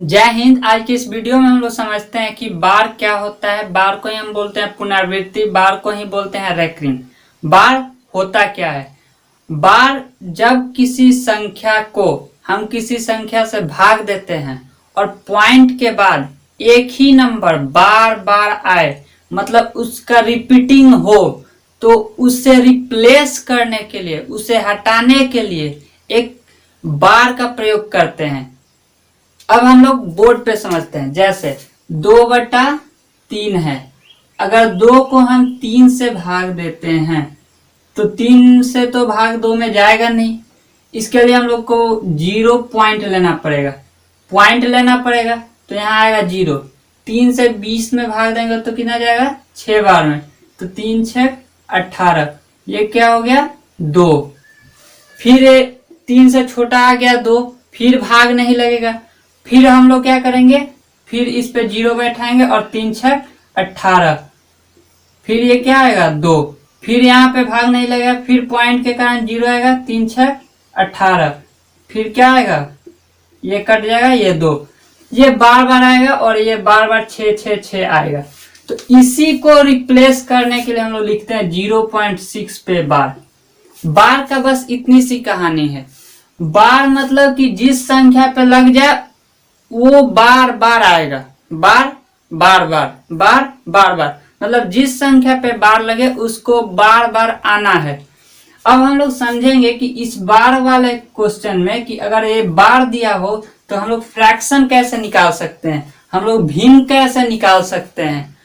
जय हिंद। आज की इस वीडियो में हम लोग समझते हैं कि बार क्या होता है। बार को ही हम बोलते हैं पुनरावृत्ति, बार को ही बोलते हैं रैकरिंग। बार होता क्या है? बार जब किसी संख्या को हम किसी संख्या से भाग देते हैं और पॉइंट के बाद एक ही नंबर बार बार आए, मतलब उसका रिपीटिंग हो, तो उससे रिप्लेस करने के लिए, उसे हटाने के लिए एक बार का प्रयोग करते हैं। अब हम लोग बोर्ड पे समझते हैं। जैसे 2/3 है, अगर 2 को हम 3 से भाग देते हैं तो 3 से तो भाग 2 में जाएगा नहीं। इसके लिए हम लोग को 0 पॉइंट लेना पड़ेगा। तो यहाँ आएगा 0। 3 से 20 में भाग देंगे तो कितना जाएगा? 6 बार में, तो 3 6 18। ये क्या हो गया? 2। फिर 3 से छोटा आ गया 2, फिर भाग नहीं लगेगा। फिर हम लोग क्या करेंगे? फिर इस पे 0 बैठाएंगे और 3 6 18। फिर ये क्या आएगा? 2। फिर यहाँ पे भाग नहीं लगेगा, फिर पॉइंट के कारण 0 आएगा। 3 6 18। फिर क्या आएगा? ये कट जाएगा, ये 2। ये बार बार आएगा और ये बार बार 6 6 6 आएगा। तो इसी को रिप्लेस करने के लिए हम लोग लिखते हैं 0.6 पे बार। बार का बस इतनी सी कहानी है। बार मतलब कि जिस संख्या पे लग जाए वो बार बार आएगा। बार बार बार बार बार बार मतलब जिस संख्या पे बार लगे उसको बार बार आना है। अब हम लोग समझेंगे कि इस बार वाले क्वेश्चन में कि अगर ये बार दिया हो तो हम लोग फ्रैक्शन कैसे निकाल सकते हैं, हम लोग भिन्न कैसे निकाल सकते हैं।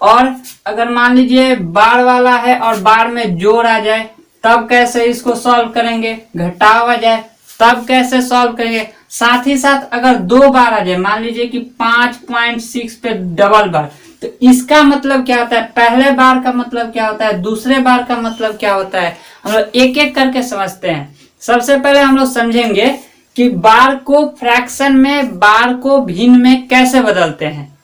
और अगर मान लीजिए बार वाला है और बार में जोड़ आ जाए तब कैसे इसको सॉल्व करेंगे, घटाव आ जाए तब कैसे सॉल्व करेंगे। साथ ही साथ अगर 2 बार आ जाए, मान लीजिए कि 5.6 पे डबल बार, तो इसका मतलब क्या होता है, पहले बार का मतलब क्या होता है, दूसरे बार का मतलब क्या होता है, हम लोग एक एक करके समझते हैं। सबसे पहले हम लोग समझेंगे कि बार को फ्रैक्शन में, बार को भिन्न में कैसे बदलते हैं।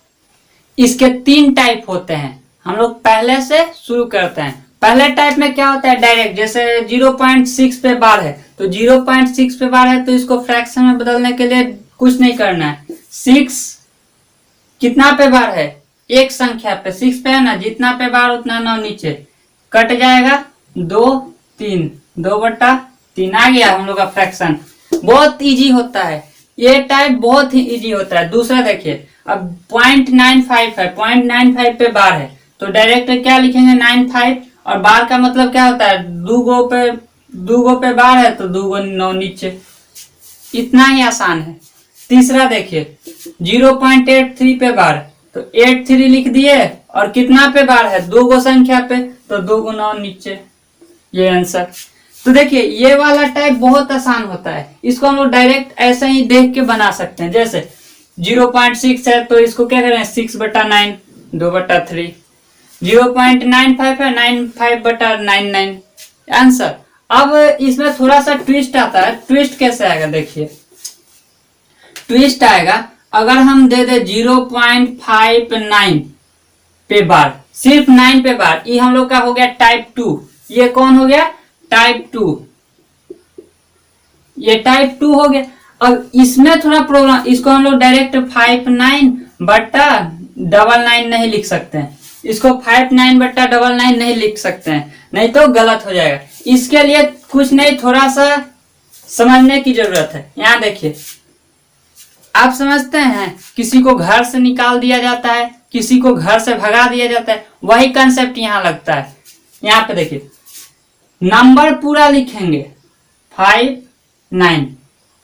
इसके 3 टाइप होते हैं। हम लोग पहले से शुरू करते हैं। पहले टाइप में क्या होता है, डायरेक्ट, जैसे 0.6 पे बार है तो 0.6 पे बार है तो इसको फ्रैक्शन में बदलने के लिए कुछ नहीं करना है। 6 कितना पे बार है? एक संख्या पे 6 पे है ना, जितना पे बार उतना 9 नीचे कट जाएगा। 2 3 2/3 आ गया हम लोग का फ्रैक्शन। बहुत इजी होता है ये टाइप, बहुत ही इजी होता है। दूसरा देखिए, अब 0.95 है, 0.95 पे बार है तो डायरेक्ट क्या लिखेंगे? 95। और बार का मतलब क्या होता है, 2 पे बार है तो 2 9 नीचे। इतना ही आसान है। तीसरा देखिए, 0.83 पे बार तो 83 लिख दिए, और कितना पे बार है? 2 संख्या पे तो 2 9 नीचे। ये आंसर। तो देखिए ये वाला टाइप बहुत आसान होता है। इसको हम लोग डायरेक्ट ऐसे ही देख के बना सकते हैं। जैसे 0.6 है तो इसको क्या करें? 6/9 2/3। 0.95 है 95/99 आंसर। अब इसमें थोड़ा सा ट्विस्ट आता है। ट्विस्ट कैसे आएगा देखिए, ट्विस्ट आएगा अगर हम दे दे 0.59 पे बार, सिर्फ 9 पे बार, ये हम लोग का हो गया टाइप 2। ये कौन हो गया? टाइप 2। ये टाइप 2 हो गया। अब इसमें थोड़ा प्रॉब्लम, इसको हम लोग डायरेक्ट 59/99 नहीं लिख सकते हैं। इसको 59/99 नहीं लिख सकते हैं, नहीं तो गलत हो जाएगा। इसके लिए कुछ नहीं, थोड़ा सा समझने की जरूरत है। यहाँ देखिए, आप समझते हैं किसी को घर से निकाल दिया जाता है, किसी को घर से भगा दिया जाता है, वही कंसेप्ट यहाँ लगता है। यहाँ पे देखिए, नंबर पूरा लिखेंगे 5 9।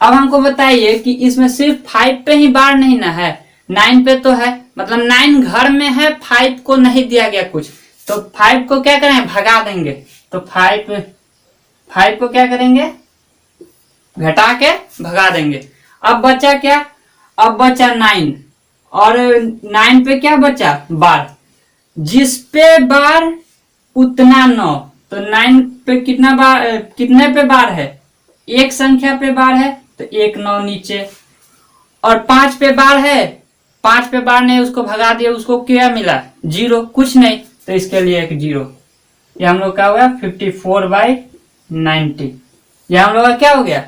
अब हमको बताइए कि इसमें सिर्फ 5 पे ही बार नहीं ना है, 9 पे तो है, मतलब 9 घर में है, 5 को नहीं दिया गया कुछ, तो 5 को क्या करें? भगा देंगे। तो 5 को क्या करेंगे? घटा के भगा देंगे। अब बचा क्या? अब बचा 9, और 9 पे क्या बचा? बार। जिस पे बार उतना 9, तो 9 पे कितना बार, कितने पे बार है? एक संख्या पे बार है तो 1 9 नीचे। और 5 पे बार है, 5 पे बार नहीं, उसको भगा दिया, उसको क्या मिला? 0, कुछ नहीं, तो इसके लिए एक 0। ये हम लोग का हो गया 54/90। ये हम लोग का क्या हो गया?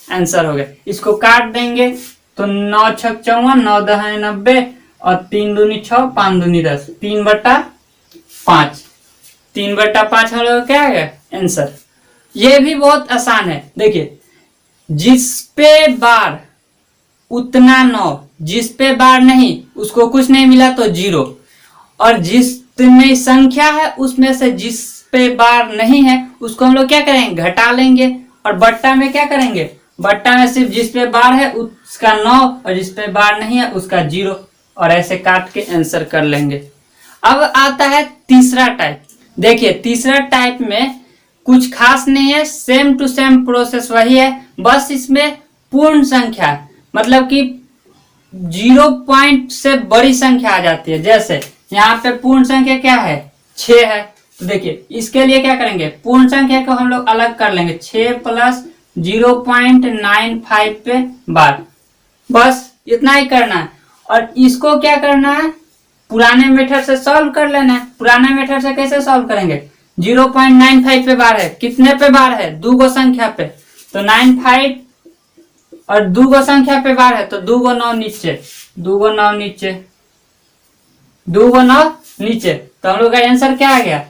आंसर हो गया। इसको काट देंगे तो 9 छक 54, 9 दहाई 90 और 3 दूनी 6, 5 दूनी 10, 3/5। 3/5 हम लोग क्या है आंसर। ये भी बहुत आसान है। देखिए, जिस पे बार उतना 9, जिस पे बार नहीं उसको कुछ नहीं मिला तो 0, और जिसमें संख्या है उसमें से जिस पे बार नहीं है उसको हम लोग क्या करेंगे घटा लेंगे, और बट्टा में क्या करेंगे, बट्टा में सिर्फ जिस पे बार है उसका 9 और जिस पे बार नहीं है उसका 0, और ऐसे काट के आंसर कर लेंगे। अब आता है तीसरा टाइप। देखिए, तीसरा टाइप में कुछ खास नहीं है, सेम टू सेम प्रोसेस वही है, बस इसमें पूर्ण संख्या मतलब कि 0 पॉइंट से बड़ी संख्या आ जाती है। जैसे यहाँ पे पूर्ण संख्या क्या है 6 है, तो देखिए इसके लिए क्या करेंगे, पूर्ण संख्या को हम लोग अलग कर लेंगे, 6 प्लस 0.95 पे बार, बस इतना ही करना है। और इसको क्या करना है, पुराने मेथड से सॉल्व कर लेना है। पुराने मेथड से कैसे सॉल्व करेंगे, 0.95 पे बार है, कितने पे बार है, 2 गो संख्या पे, तो 95 और 2 गो संख्या पे बार है तो 2 गो 9 नीचे, 2 गो 9 नीचे, 2 गो 9 नीचे, तो हम लोग का आंसर क्या आ गया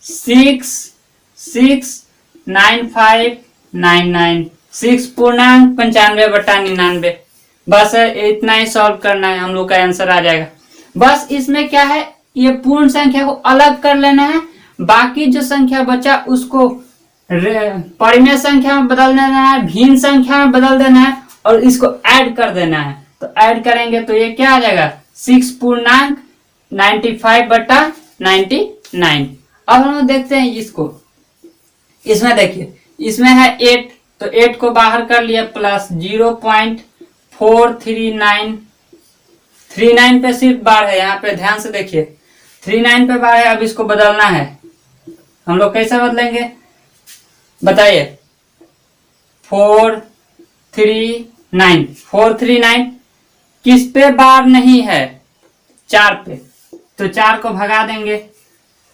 669,599, 6 पूर्णांक 95/99। बस इतना ही सॉल्व करना है, हम लोग का आंसर आ जाएगा। बस इसमें क्या है, ये पूर्ण संख्या को अलग कर लेना है, बाकी जो संख्या बचा उसको परिमेय संख्या में बदल देना है, भिन्न संख्या में बदल देना है और इसको ऐड कर देना है। तो ऐड करेंगे तो ये क्या आ जाएगा 6 पूर्णांक 95/99। अब हम लोग देखते हैं इसको, इसमें देखिए इसमें है 8, तो 8 को बाहर कर लिया, प्लस 0.439 पे सिर्फ बार है, यहाँ पे ध्यान से देखिए 39 पे बार है। अब इसको बदलना है, हम लोग कैसे बदलेंगे बताइए, 439 किस पे बार नहीं है, 4 पे, तो 4 को भगा देंगे।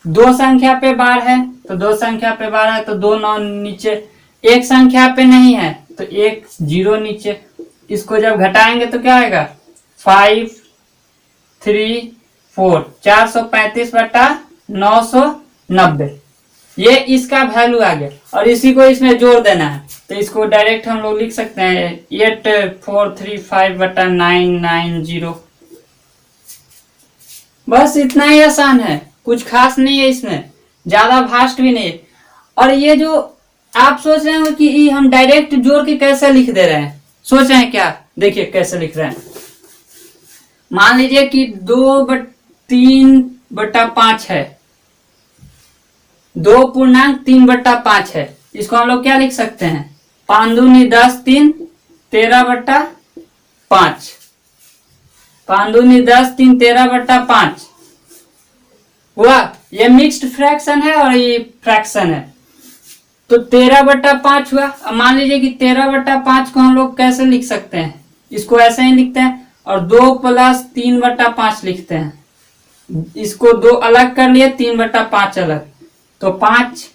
2 संख्या पे बार है तो 2 संख्या पे बार है तो 2 9 नीचे, एक संख्या पे नहीं है तो 1 0 नीचे, इसको जब घटाएंगे तो क्या आएगा 5 3 4, 435/990, ये इसका वैल्यू आ गया। और इसी को इसमें जोड़ देना है, तो इसको डायरेक्ट हम लोग लिख सकते हैं 8435/990। बस इतना ही आसान है, कुछ खास नहीं है इसमें, ज्यादा भास्ट भी नहीं है। और ये जो आप सोच रहे हो कि हम डायरेक्ट जोड़ के कैसे लिख दे रहे हैं, सोच रहे हैं क्या, देखिए कैसे लिख रहे हैं। मान लीजिए कि 2/3/5 है, 2 पूर्णांक 3/5 है, इसको हम लोग क्या लिख सकते हैं 5 दूनी 10, 3 13/5, 5 दूनी 10, 3 13/5 हुआ। ये मिक्स्ड फ्रैक्शन है और ये फ्रैक्शन है, तो 13/5 हुआ। अब मान लीजिए कि 13/5 को हम लोग कैसे लिख सकते हैं, इसको ऐसे ही लिखते हैं और 2 + 3/5 लिखते हैं, इसको 2 अलग कर लिए, 3/5 अलग, तो 5,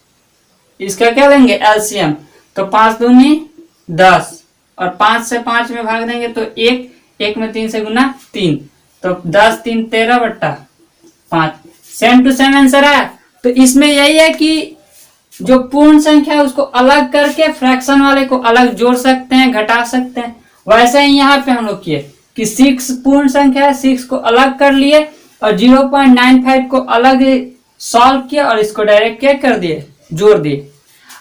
इसका क्या लेंगे एलसीएम, तो 5 दूनी 10 और 5 से 5 में भाग देंगे तो 1, 1 में 3 से गुना 3, तो 10 3 13/5, सेम टू सेम आंसर आया। तो इसमें यही है कि जो पूर्ण संख्या है उसको अलग करके फ्रैक्शन वाले को अलग जोड़ सकते हैं, घटा सकते हैं। वैसे ही यहाँ पे हम लोग किए कि 6 पूर्ण संख्या है, 6 को अलग कर लिए और 0.95 को अलग सॉल्व किया और इसको डायरेक्ट क्या कर दिए, जोड़ दिए।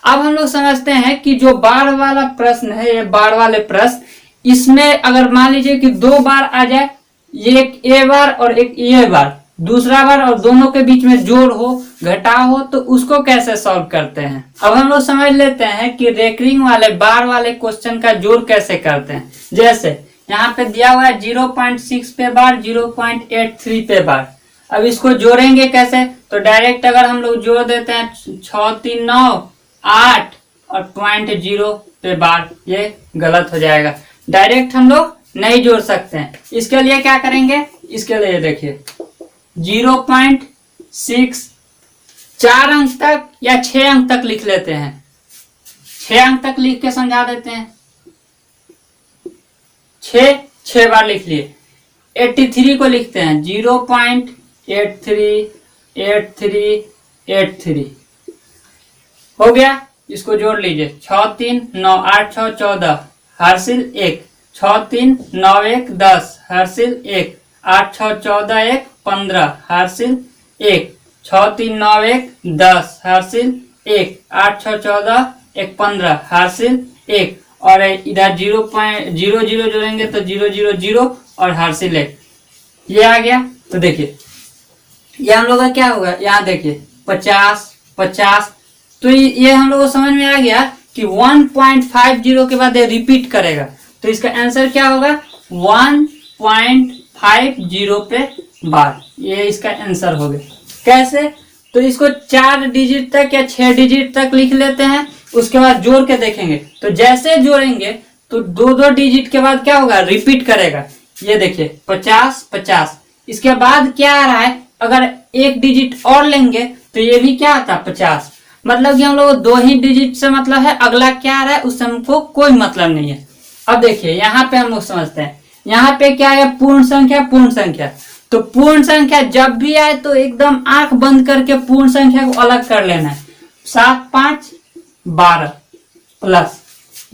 अब हम लोग समझते हैं कि जो बार वाला प्रश्न है, ये बार वाले प्रश्न, इसमें अगर मान लीजिए कि 2 बार आ जाए, ये एक ए बार और एक ए बार, दूसरा बार, और दोनों के बीच में जोड़ हो घटाव हो, तो उसको कैसे सॉल्व करते हैं। अब हम लोग समझ लेते हैं कि रेकरिंग वाले बार वाले क्वेश्चन का जोड़ कैसे करते हैं। जैसे यहाँ पे दिया हुआ है 0.6 पे बार, 0.83 पे बार। अब इसको जोड़ेंगे कैसे, तो डायरेक्ट अगर हम लोग जोड़ देते हैं 6 3 9 8 और 0.0 पे बार, ये गलत हो जाएगा, डायरेक्ट हम लोग नहीं जोड़ सकते हैं। इसके लिए क्या करेंगे, इसके लिए देखिए 0.6 4 अंक तक या 6 अंक तक लिख लेते हैं, 6 अंक तक लिख के समझा देते हैं। 6 6 बार लिख लिए। 83 को लिखते हैं 0.838383 हो गया। इसको जोड़ लीजिए 6 3 9 8 6 14 हासिल 1, 6 3 9 1 10 हासिल 1, 8 6 14 1 15 हासिल 1, 6 3 9 1 10 हासिल 1, 8 6 14 1 15 हासिल 1 और इधर 0.00 जोड़ेंगे तो 000 और हासिल 1 ये आ गया। तो देखिए ये हम लोग का क्या होगा, यहाँ देखिए 50 50। तो ये हम लोग को समझ में आ गया कि 1.50 के बाद ये रिपीट करेगा। तो इसका आंसर क्या होगा 1.50 पे बार, ये इसका आंसर हो गया। कैसे, तो इसको 4 डिजिट तक या 6 डिजिट तक लिख लेते हैं, उसके बाद जोड़ के देखेंगे। तो जैसे जोड़ेंगे तो 2 डिजिट के बाद क्या होगा रिपीट करेगा। ये देखिए 50 50। इसके बाद क्या आ रहा है, अगर 1 डिजिट और लेंगे तो ये भी क्या आता 50। मतलब कि हम लोग 2 ही डिजिट से मतलब है, अगला क्या आ रहा है उससे हमको कोई मतलब नहीं है। अब देखिए यहाँ पे हम लोग समझते हैं, यहाँ पे क्या है पूर्ण संख्या। पूर्ण संख्या तो पूर्ण संख्या जब भी आए तो एकदम आंख बंद करके पूर्ण संख्या को अलग कर लेना है। 7 5 12 प्लस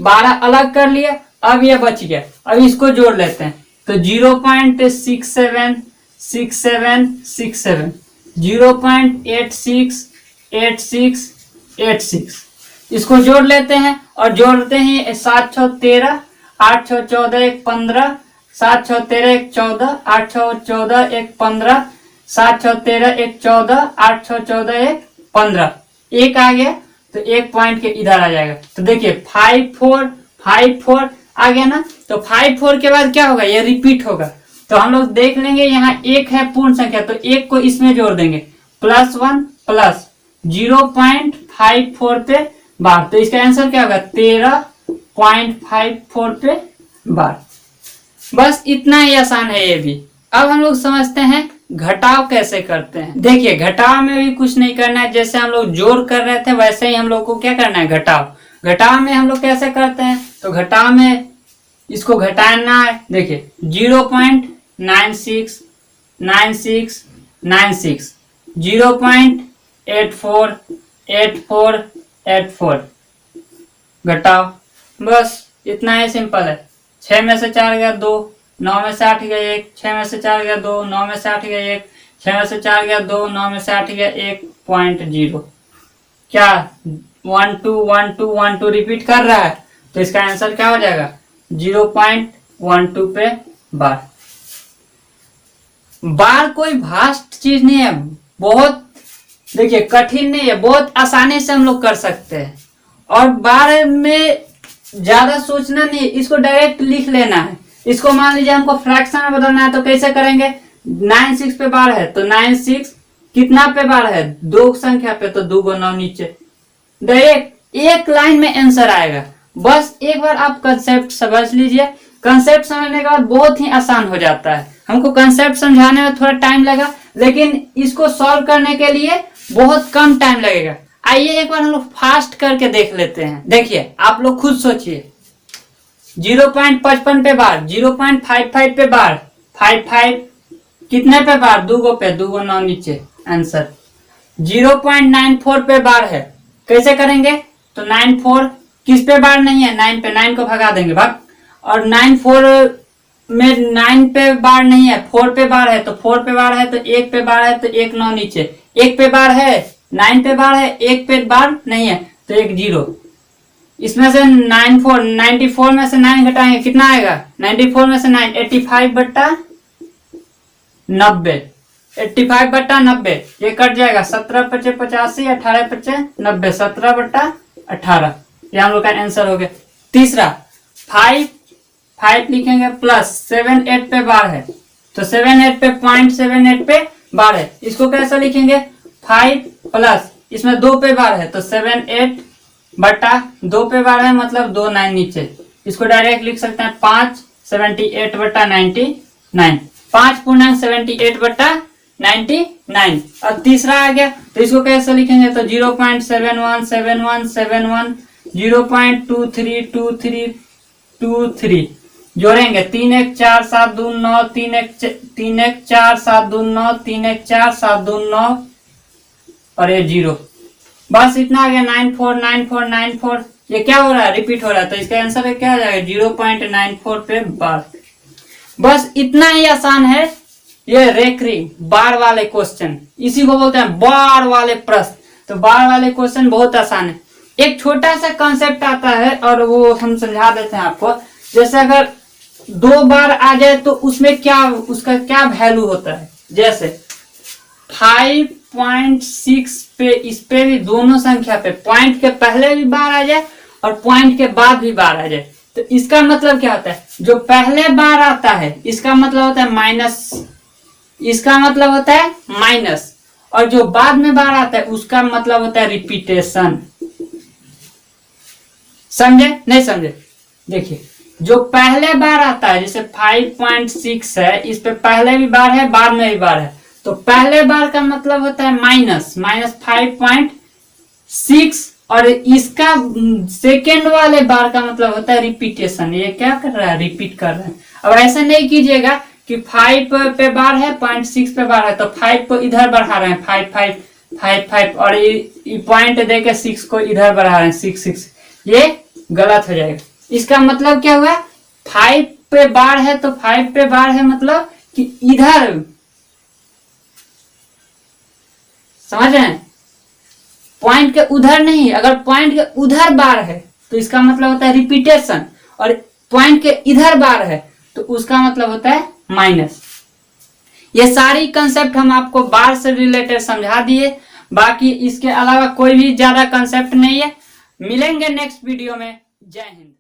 12 अलग कर लिए। अब ये बच गया, अब इसको जोड़ लेते हैं तो 0.676767 0.868686 इसको जोड़ लेते हैं और जोड़ते हैं 7 6 13 8 6 14 1 15 7 6 13 1 14 8 6 14 1 15 7 6 13 1 14 8 6 14 1 15 1 आ गया। तो 1 पॉइंट के इधर आ जाएगा। तो देखिए 5 4 5 4 आ गया ना। तो 5 4 के बाद क्या होगा, ये रिपीट होगा। तो हम लोग देख लेंगे यहाँ 1 है पूर्ण संख्या, तो 1 को इसमें जोड़ देंगे +1 प्लस 0.54 पे बार। तो इसका आंसर क्या होगा 13.54 पे बार। बस इतना ही आसान है ये भी। अब हम लोग समझते हैं घटाव कैसे करते हैं। देखिए घटाव में भी कुछ नहीं करना है, जैसे हम लोग जोड़ कर रहे थे वैसे ही हम लोग को क्या करना है घटाव। घटाव में हम लोग कैसे करते हैं, तो घटाव में इसको घटाना है। देखिए 0.969696 0.848484 घटाव, बस इतना ही सिंपल है। 6 में से 4 गया 2, 9 में से 8 गया 1, 6 में से 4 गया 2, 9 में से 8 गया 1, 6 में से 4 गया 2, 9 में से 8 गया 1.0। क्या 1 2 1 2 1 2 रिपीट कर रहा है, तो इसका आंसर क्या हो जाएगा 0.12 पे बार। बार कोई भास्ट चीज नहीं है, बहुत देखिए कठिन नहीं है, बहुत आसानी से हम लोग कर सकते हैं। और बार में ज्यादा सोचना नहीं, इसको डायरेक्ट लिख लेना है। इसको मान लीजिए हमको फ्रैक्शन में बदलना है, तो कैसे करेंगे 9 6 पे बार है तो 9 6 कितना पे बार है 2 संख्या पे, तो 2 9 नीचे, डायरेक्ट एक लाइन में आंसर आएगा। बस एक बार आप कंसेप्ट समझ लीजिए। कंसेप्ट समझने के बाद बहुत ही आसान हो जाता है। हमको कंसेप्ट समझाने में थोड़ा टाइम लगा, लेकिन इसको सॉल्व करने के लिए बहुत कम टाइम लगेगा। आइए एक बार हम लोग फास्ट करके देख लेते हैं। देखिए आप लोग खुद सोचिए 0.55 पे बार, 0.55 पे बार, 55 कितने पे बार 2 पे 2 9 नीचे आंसर। 0.94 पे बार है, कैसे करेंगे, तो 94 किस पे बार नहीं है 9 पे, 9 को भगा देंगे भाग। और 94 में 9 पे बार नहीं है 4 पे बार है, तो 4 पे बार है तो 1 पे बार है तो 1 9 नीचे, 1 पे बार है 9 पे बार है 1 पे बार नहीं है तो 1 0। इसमें से 94 में से 9 घटाएंगे कितना आएगा 94 में से 9 85/90, 85/90 ये कट जाएगा 17 × 5 = 85, 18 × 5 = 90, 17/18 ये हम लोग का आंसर हो गया। तीसरा 5 लिखेंगे प्लस 7 8 पे बार है, तो 7 8 पे 0.78 पे बार है। इसको कैसे लिखेंगे 5 प्लस इसमें 2 पे बार है तो 7 8/2 पे बार है मतलब 2 9 नीचे। इसको डायरेक्ट लिख सकते हैं 5 78/99, 5 पूर्णांक 78/99। और तीसरा आ गया तो इसको कैसे लिखेंगे तो 0.717171, 0.232323, जोड़ेंगे 3 1 4 7 2 9, 3 1 4 7 2 9, 3 1 4 7 2 9 और ये 0। बस इतना आ गया 9 4 9 4 9 4। ये क्या हो रहा है, रिपीट हो रहा है, तो इसका आंसर क्या आ जाएगा 0.94 पे बार। बस इतना ही आसान है ये रेकरिंग बार वाले क्वेश्चन, इसी को बोलते हैं बार वाले प्रश्न। तो बार वाले क्वेश्चन बहुत आसान है। एक छोटा सा कॉन्सेप्ट आता है और वो हम समझा देते हैं आपको। जैसे अगर 2 बार आ जाए तो उसमें क्या, उसका क्या वैल्यू होता है। जैसे 5.6 पे, इस पे भी दोनों संख्या पे पॉइंट के पहले भी बार आ जाए और पॉइंट के बाद भी बार आ जाए, तो इसका मतलब क्या होता है, जो पहले बार आता है इसका मतलब होता है माइनस, इसका मतलब होता है माइनस, और जो बाद में बार आता है उसका मतलब होता है रिपीटेशन। समझे नहीं समझे? देखिए जो पहले बार आता है, जैसे 5.6 है, इस पे पहले भी बार है बाद में भी बार है, तो पहले बार का मतलब होता है माइनस 5.6, और इसका सेकेंड वाले बार का मतलब होता है रिपीटेशन। ये क्या कर रहा है, रिपीट कर रहा है। अब ऐसा नहीं कीजिएगा कि 5 पे बार है 0.6 पे बार है तो 5 को इधर बढ़ा रहे हैं 5 5 5 5 और ये पॉइंट देके 6 को इधर बढ़ा रहे हैं 6 6, ये गलत हो जाएगा। इसका मतलब क्या हुआ, 5 पे बार है तो 5 पे बार है मतलब कि इधर, समझ रहे हैं, पॉइंट के उधर नहीं। अगर पॉइंट के उधर बार है तो इसका मतलब होता है रिपीटेशन, और पॉइंट के इधर बार है तो उसका मतलब होता है माइनस। ये सारी कंसेप्ट हम आपको बार से रिलेटेड समझा दिए, बाकी इसके अलावा कोई भी ज्यादा कंसेप्ट नहीं है। मिलेंगे नेक्स्ट वीडियो में। जय हिंद।